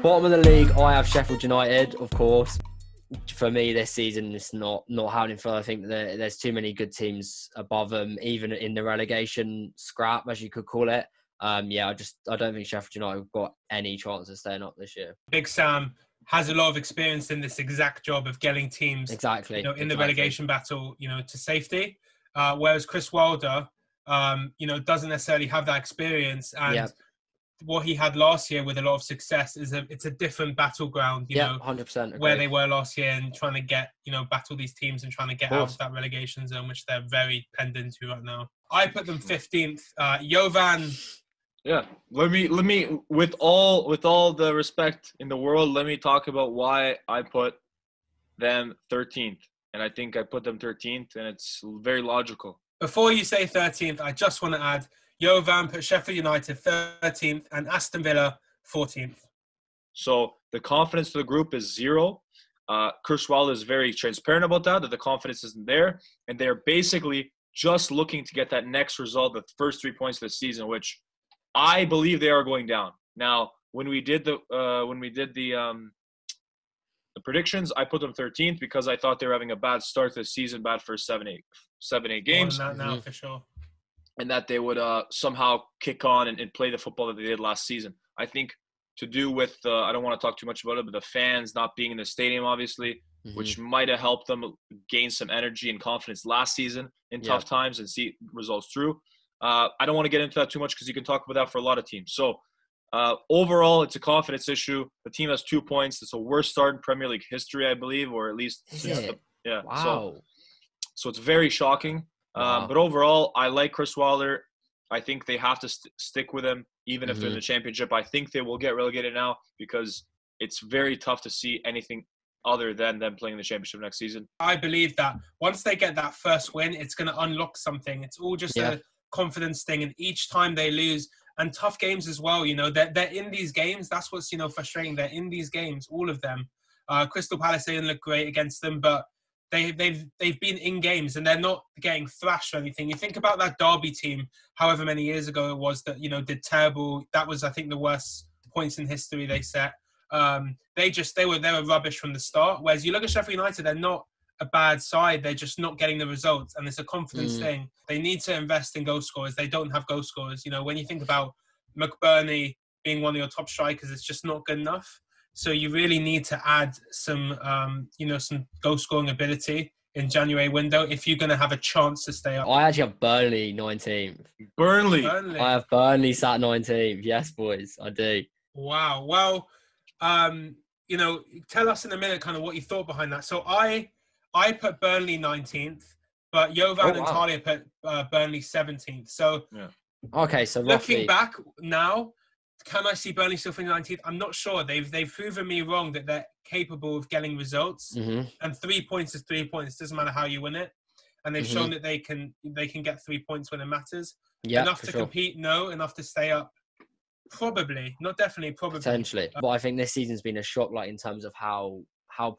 Bottom of the league, I have Sheffield United, of course. For me, this season, it's not happening for. I think there's too many good teams above them, even in the relegation scrap, as you could call it. I don't think Sheffield United have got any chance of staying up this year. Big Sam has a lot of experience in this exact job of getting teams in the relegation battle, to safety. Whereas Chris Wilder, doesn't necessarily have that experience. And what he had last year with a lot of success it's a different battleground, 100% agree. Where they were last year and trying to get, battle these teams and trying to get out of that relegation zone, which they're very penned into right now. I put them 15th. Jovan. Yeah, let me with all the respect in the world, let me talk about why I put them 13th. And I think I put them 13th, and it's very logical. Before you say 13th, I just want to add, Jovan put Sheffield United 13th and Aston Villa 14th. So the confidence to the group is 0. Chris Wilder is very transparent about that the confidence isn't there. And they're basically just looking to get that next result, the first 3 points of the season, which I believe they are going down. Now, when we did the predictions, I put them 13th because I thought they were having a bad start to the season, bad first 7-8 games. Not now, for sure. And that they would somehow kick on and play the football that they did last season. I think to do with, I don't want to talk too much about it, but the fans not being in the stadium, obviously, which might have helped them gain some energy and confidence last season in tough times and see results through. I don't want to get into that too much because you can talk about that for a lot of teams. So overall, it's a confidence issue. The team has 2 points. It's a worst start in Premier League history, I believe, or at least Wow. So it's very shocking. Wow. But overall, I like Chris Wilder. I think they have to stick with him, even if they're in the championship. I think they will get relegated now because it's very tough to see anything other than them playing the championship next season. I believe that once they get that first win, it's going to unlock something. It's all just a confidence thing. And each time they lose, and tough games as well, they're in these games. That's what's, frustrating. They're in these games, all of them. Crystal Palace, they didn't look great against them, but they've been in games and they're not getting thrashed or anything. You think about that Derby team, however many years ago it was, that did terrible. That was, I think, the worst points in history they set. They were rubbish from the start. Whereas you look at Sheffield United, they're not a bad side. They're just not getting the results, and it's a confidence thing. They need to invest in goal scorers. They don't have goal scorers. When you think about McBurney being one of your top strikers, it's just not good enough. So you really need to add some goal scoring ability in January window if you're going to have a chance to stay up. I actually have Burnley 19th. Burnley. I have Burnley sat 19th. Yes, boys, I do. Wow. Well, tell us in a minute kind of what you thought behind that. So I put Burnley 19th, but Jovan and Talia put Burnley 17th. So okay, so looking back now, can I see Burnley still finishing 19th? I'm not sure. They've proven me wrong that they're capable of getting results. And 3 points is 3 points. Doesn't matter how you win it. And they've shown that they can get 3 points when it matters. Enough to compete? No. Enough to stay up? Probably. Not definitely, probably. Potentially. But I think this season's been a shock, in terms of how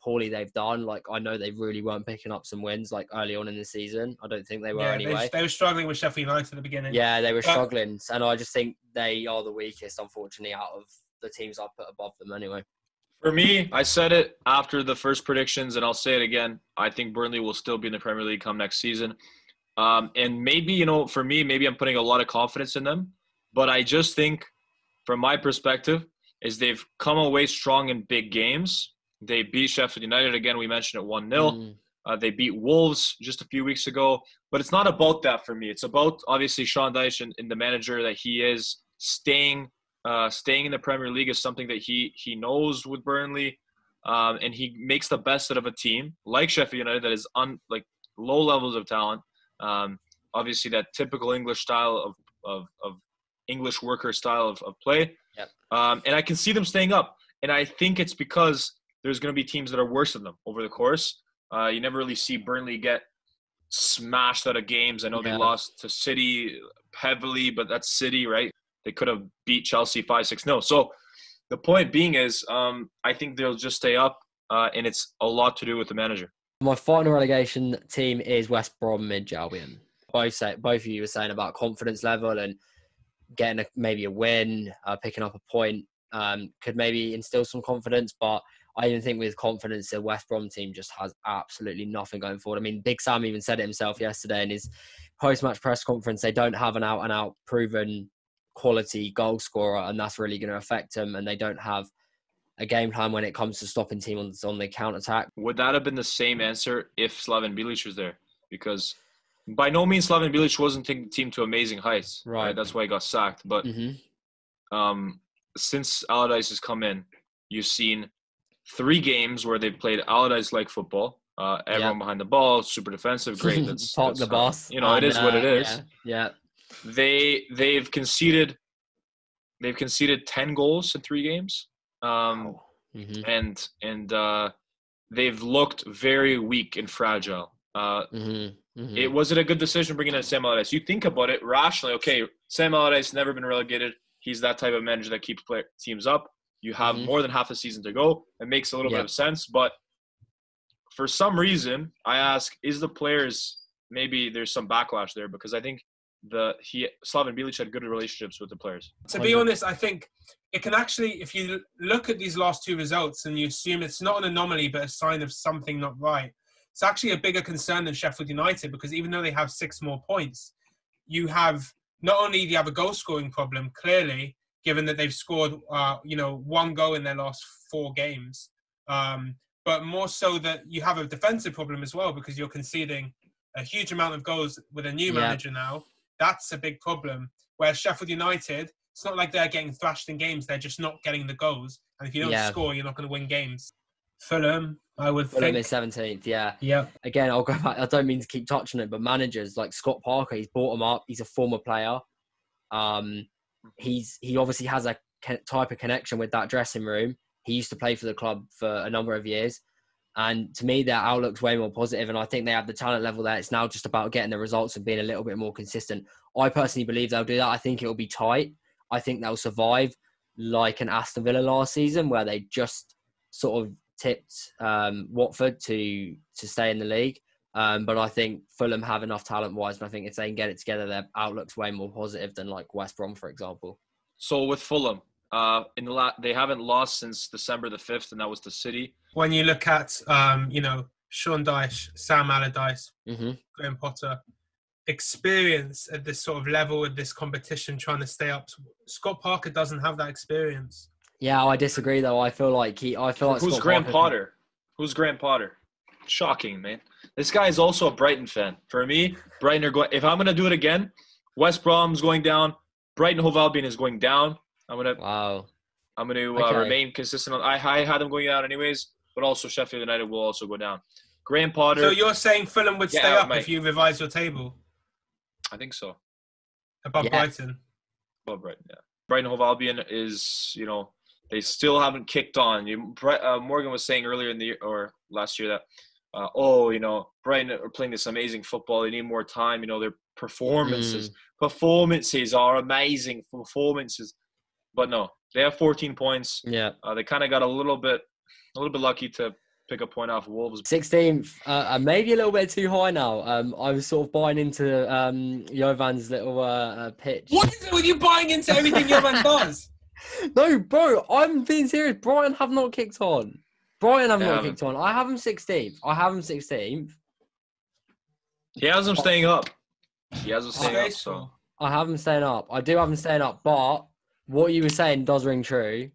poorly they've done. I know they really weren't picking up some wins, early on in the season. I don't think they were anyway. They were struggling with Sheffield United at the beginning. Yeah, they were struggling. And I just think they are the weakest, unfortunately, out of the teams I've put above them anyway. For me, I said it after the first predictions, and I'll say it again. I think Burnley will still be in the Premier League come next season. And maybe, for me, maybe I'm putting a lot of confidence in them. But I just think, from my perspective, is they've come away strong in big games. They beat Sheffield United. Again, we mentioned it 1-0. They beat Wolves just a few weeks ago. But it's not about that for me. It's about, obviously, Sean Dyche and the manager that he is staying in the Premier League is something that he knows with Burnley. And he makes the best out of a team like Sheffield United that is low levels of talent. Obviously, that typical English style of English worker style of play. Yep. And I can see them staying up. And I think it's because there's going to be teams that are worse than them over the course. You never really see Burnley get smashed out of games. I know they lost to City heavily, but that's City, right? They could have beat Chelsea 5-6-0. So the point being is I think they'll just stay up, and it's a lot to do with the manager. My final relegation team is West Brom Albion. both of you were saying about confidence level and getting maybe a win, picking up a point, could maybe instill some confidence. But I even think with confidence, the West Brom team just has absolutely nothing going forward. I mean, Big Sam even said it himself yesterday in his post-match press conference. They don't have an out-and-out proven quality goal scorer, and that's really going to affect them. And they don't have a game plan when it comes to stopping teams on the counter-attack. Would that have been the same answer if Slaven Bilic was there? Because by no means Slaven Bilic wasn't taking the team to amazing heights. Right. That's why he got sacked. But since Allardyce has come in, you've seen 3 games where they've played Allardyce-like football. Everyone behind the ball, super defensive, great. That's the boss. It is what it is. Yeah. They've conceded 10 goals in 3 games. And they've looked very weak and fragile. Was it a good decision bringing in Sam Allardyce? You think about it rationally. Okay, Sam Allardyce never been relegated. He's that type of manager that keeps teams up. You have more than half the season to go. It makes a little bit of sense. But for some reason, I ask, is the players, maybe there's some backlash there? Because I think Slaven Bilic had good relationships with the players. To be honest, I think it can actually, if you look at these last 2 results and you assume it's not an anomaly but a sign of something not right, it's actually a bigger concern than Sheffield United, because even though they have 6 more points, you have not only do you have a goal scoring problem, clearly, given that they've scored 1 goal in their last 4 games, but more so that you have a defensive problem as well, because you're conceding a huge amount of goals with a new manager now. That's a big problem. Whereas Sheffield United, it's not like they're getting thrashed in games. They're just not getting the goals. And if you don't score, you're not going to win games. Fulham, I would think. Fulham is 17th, yeah. Yeah. Again, I'll go back. I don't mean to keep touching it, but managers like Scott Parker, he's brought him up. He's a former player. He obviously has a type of connection with that dressing room. He used to play for the club for a number of years. And to me, their outlook's way more positive, and I think they have the talent level there. It's now just about getting the results and being a little bit more consistent. I personally believe they'll do that. I think it'll be tight. I think they'll survive like an Aston Villa last season, where they just sort of tipped Watford to stay in the league. But I think Fulham have enough talent-wise, and I think if they can get it together, their outlook's way more positive than like West Brom, for example. So with Fulham, they haven't lost since December the 5th, and that was to City. When you look at, Sean Dyche, Sam Allardyce, Graham Potter, experience at this sort of level, at this competition, trying to stay up. Scott Parker doesn't have that experience. Yeah, I disagree though. I feel like Who's Graham Potter? Who's Graham Potter? Shocking, man. This guy is also a Brighton fan. For me, Brighton are going. If I'm gonna do it again, West Brom's going down. Brighton Hove Albion is going down. I'm gonna remain consistent. I had them going down anyways, but also Sheffield United will also go down. Graham Potter. So you're saying Fulham would stay up if you revise your table? I think so. Above Brighton? Above Brighton, yeah. Brighton Hove Albion is, they still haven't kicked on. Morgan was saying earlier in the year, or last year that, Brighton are playing this amazing football. They need more time. Their performances are amazing performances. But no, they have 14 points. Yeah. They kind of got a little bit lucky to pick a point off Wolves. 16th, maybe a little bit too high now. I was sort of buying into Jovan's little pitch. What is it with you buying into everything Jovan does? No, bro, I'm being serious. Brighton have not kicked on. I have them 16th. He has them staying up. So I have them staying up. I do have them staying up, but what you were saying does ring true.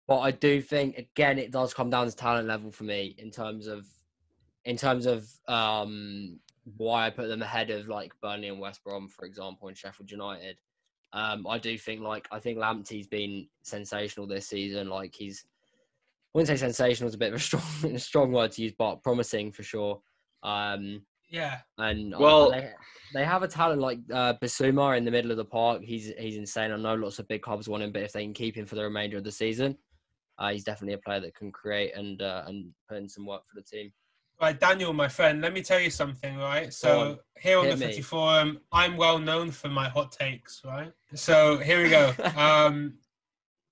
But I do think, again, it does come down to talent level for me in terms of why I put them ahead of like Burnley and West Brom, for example, and Sheffield United. I do think I think Lamptey's been sensational this season. Like I wouldn't say sensational is a bit of a strong word to use, but promising for sure. Yeah. And they have a talent like Bissouma in the middle of the park. He's insane. I know lots of big clubs want him, but if they can keep him for the remainder of the season, he's definitely a player that can create and put in some work for the team. Right, Daniel, my friend, let me tell you something, right? So here on the Footy Forum, I'm well known for my hot takes, right? So here we go.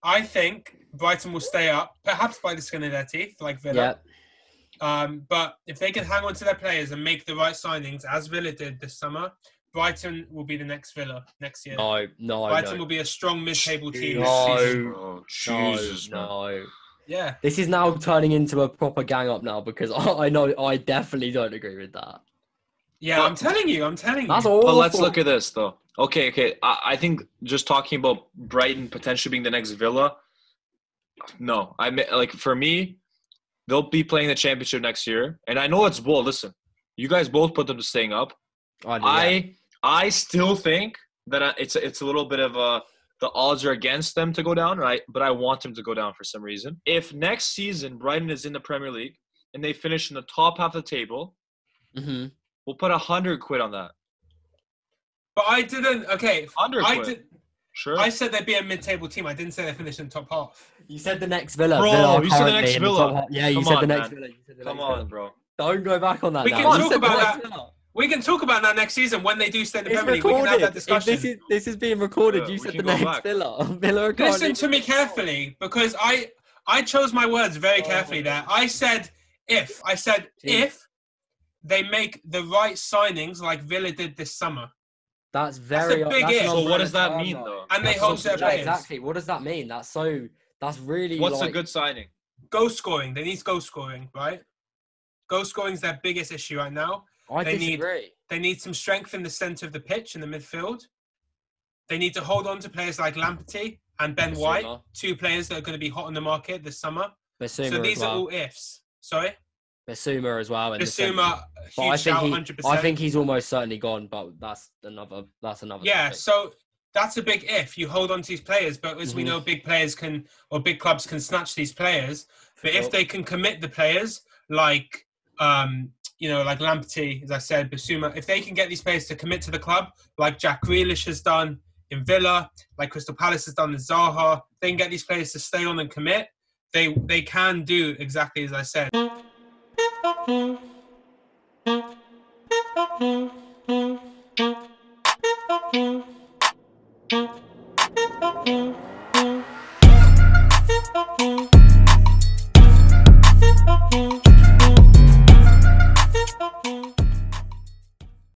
I think Brighton will stay up, perhaps by the skin of their teeth, like Villa. Yep. But if they can hang on to their players and make the right signings, as Villa did this summer, Brighton will be the next Villa next year. No, Brighton will be a strong mid-table team this No. season. Oh, Jesus, man. No. Yeah. This is now turning into a proper gang up now because I know I definitely don't agree with that. Yeah, I'm telling you. That's awful. But let's look at this, though. Okay. I think just talking about Brighton potentially being the next Villa, no. For me, they'll be playing the championship next year. And I know it's bold. Listen, you guys both put them to staying up. I still think that it's a little bit of the odds are against them to go down, right? But I want them to go down for some reason. If next season Brighton is in the Premier League and they finish in the top half of the table, we'll put 100 quid on that. But I didn't. Okay, 100 I quid. did. Sure. I said they'd be a mid-table team. I didn't say they finished in the top half. You said the next Villa. Bro, Villa you said the next currently in the Villa. top half. Yeah, you Come said on, the next man. Villa. You said the Come next on, Villa. bro. Don't go back on that. We now. can You talk said the about next that. Villa. We can talk about that next season when they do stay in the It's Premier League. We can have that recorded. discussion. This is being recorded. Yeah, You we said can the go next back. Villa. Villa are currently Listen to me carefully because I chose my words very carefully there. I said if they make the right signings like Villa did this summer. That's very. That's a big if. So what does that mean, though? And they hold their players. Exactly. What does that mean? That's really. What's a good signing? Goal scoring. They need goal scoring, right? Goal scoring is their biggest issue right now. I disagree. They need some strength in the centre of the pitch in the midfield. They need to hold on to players like Lamptey and Ben White, two players that are going to be hot on the market this summer. Basuma so these as well. are all ifs. Sorry? Basuma as well. Basuma, huge shout, 100%. I think he's almost certainly gone, but that's another. Yeah, topic. so that's a big if. You hold on to these players, but as we know, big clubs can snatch these players. But if they can commit the players like like Lamptey, as I said, Basuma, if they can get these players to commit to the club, like Jack Grealish has done in Villa, like Crystal Palace has done in Zaha, they can get these players to stay on and commit. They can do exactly as I said.